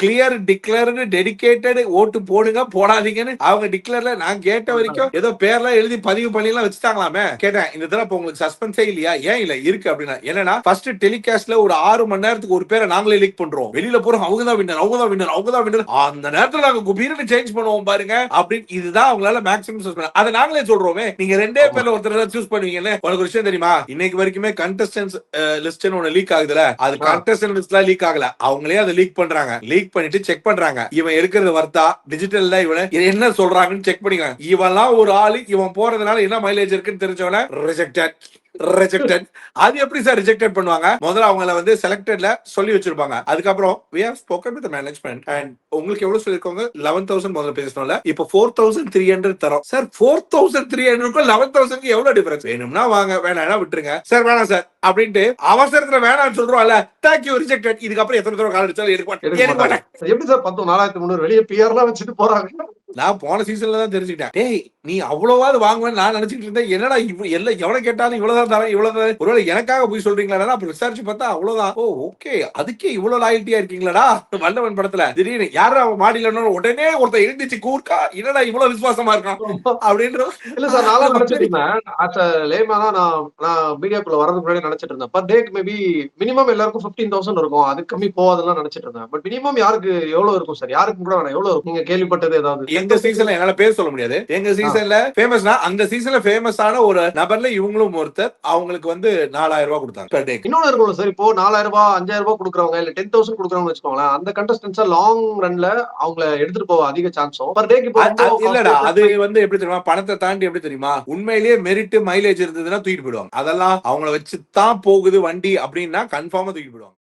Clear declared dedicated ஓட்டு போடுங்க போடாதீங்கன்னு அவங்க டிக்ளேர்ல நான் கேட்ட வரைக்கும் ஏதோ பேர்லாம் எழுதி பதிவு பண்ணி எல்லாம் வச்சுட்டாங்களாமே. கேட்டேன் இந்த தடவை உங்களுக்கு சஸ்பென்ஸே இல்லையா? ஏன் இல்ல இருக்கு அப்படின்னா என்னன்னா ஃபர்ஸ்ட் டெலிகாஸ்ட்ல ஒரு 6 மணி நேரத்துக்கு ஒரு பேரை நாங்களே லீக் பண்றோம். வெளியில போறோம் அவங்க தான் வின்னர் அவங்க தான் வின்னர் அவங்க தான் வின்னர். அந்த நேரத்துல நாங்க குபீர்னு சேஞ்ச் பண்ணுவோம் பாருங்க அப்படின்னு. இதுதான் அவங்களால மேக்ஸிமம் சூஸ் பண்ண. அதை நாங்களே சொல்றோமே நீங்க ரெண்டே பேர்ல ஒருத்தர் சூஸ் பண்ணுவீங்கன்னு. உனக்கு ஒரு விஷயம் தெரியுமா? இன்னைக்கு வரைக்குமே கண்டஸ்டன்ஸ் லிஸ்ட்னு ஒன்னு லீக் ஆகுதுல, அது கண்டஸ்டன்ட் லிஸ்ட்ல லீக் ஆகல. அவங்களே அதை லீக் பண்றாங்க. லீக் பண்ணிட்டு செக் பண்றாங்க. இவன் எடுக்கிறது வர்த்தா டிஜிட்டல்ல இவனை என்ன சொல்றாங்கன்னு செக் பண்ணிக்கிறாங்க. இவெல்லாம் ஒரு ஆளு இவன் போறதுனால என்ன மைலேஜ் இருக்குன்னு தெரிஞ்சவன ரிஜெக்டட். அது எப்படி சார் ரிஜெக்டட் பண்ணுவாங்க? முதல்ல அவங்கள வந்து செலக்டட்ல சொல்லி வச்சிருப்பாங்க. அதுக்கப்புறம் we have spoken with the management and உங்களுக்கு எவ்வளவு சொல்லிருக்காங்க? 11,000 முதல்ல பேசணும்ல, இப்போ 4,300 தரோம். சார் 4,300க்கு 11,000க்கு எவ்வளவு டிஃபரன்ஸ்? வேணும்னா வாங்க, வேணாம்னா விட்டுருங்க. சார் வேணாம் சார் அப்படின்ட்டு அவசரத்துல வேணாம்னு சொல்றோம்ல, தேங்க் யூ ரிஜெக்டட். இதுக்கப்புறம் எத்தனை தடவை கால் அடிச்சாலும் எடுக்க மாட்டேன். எப்படி சார் 4,300 வெளியே பிஆர்லாம் வச்சுட்டு போறாங்க? நான் போன சீசன்ல தான் தெரிஞ்சுக்கிட்டேன். டேய் நீ அவ்வளவாது வாங்குவேன்னு நான் நினைச்சிட்டு இருந்தேன். என்னடா எல்லாம் எவனை கேட்டாலும் இவ்வளவுதான் தரேன் இவ்வளவுதான். ஒருவேளை எனக்காக போய் சொல்றீங்களா? அப்புறம் விசாரிச்சு பார்த்தா அவ்வளவுதான். ஓ ஓகே, அதுக்கே இவ்வளவு லாயல்ட்டியா இருக்கீங்களா? வல்லவன் படத்துல திடீர்னு யாரும் அவன் மாடியில உடனே ஒருத்தர் எழுந்திச்சு கூர்க்கா என்னடா இவ்வளவு விசுவாசமா இருக்கான் அப்படின்ற. இல்ல சார், நான் நினைச்சிட்டு இருந்தேன் லேமா தான் நான் மீடியாக்குள்ள வரதுக்கு முன்னாடி நினைச்சிட்டு இருந்தேன். பர் டேக்கு மேபி மினிமம் எல்லாருக்கும் 15,000 இருக்கும். அது கம்மி போவாதெல்லாம் நினைச்சிட்டு இருந்தேன். பட் மினிமம் யாருக்கு எவ்வளவு இருக்கும் சார்? யாருக்கு கூட வேணாம் எவ்வளவு இருக்கும்? நீங்க கேள்விப்பட்டது ஏதாவது? எங்க சீசன்ல என்னால பேர் சொல்ல முடியாது. எங்க சீசன்ல ஃபேமஸ்னா அந்த சீசன்ல ஃபேமஸான ஒரு நபர்ல இவங்களும் ஒருத்தர். அவங்களுக்கு வந்து 4,000 ரூபாய் கொடுத்தாங்க. இன்னொன்னு இருக்கும் சார், இப்போ 4,000 ரூபாய் 5,000 ரூபாய் கொடுக்குறவங்க இல்ல 10,000 கொடுக்குறவங்க வச்சுக்கோங்களேன், அந்த கண்டஸ்டன்ஸ் லாங் ரன்ல அவங்கள எடுத்துட்டு போக அதிக சான்ஸும் பர் டேக்கு இல்லடா. அது வந்து எப்படி தெரியுமா? பணத்தை தாண்டி எப்படி தெரியுமா? உண்மையிலேயே மெரிட் மைலேஜ் இருந்ததுன்னா தூக்கிட்டு போயிடுவாங்க. அதெல்லாம் அவங்கள வச்சு தான் போகுது வண்டி அப்படின்னா கன்ஃபார்மா தூக்கிட்டு போயிடுவாங்க.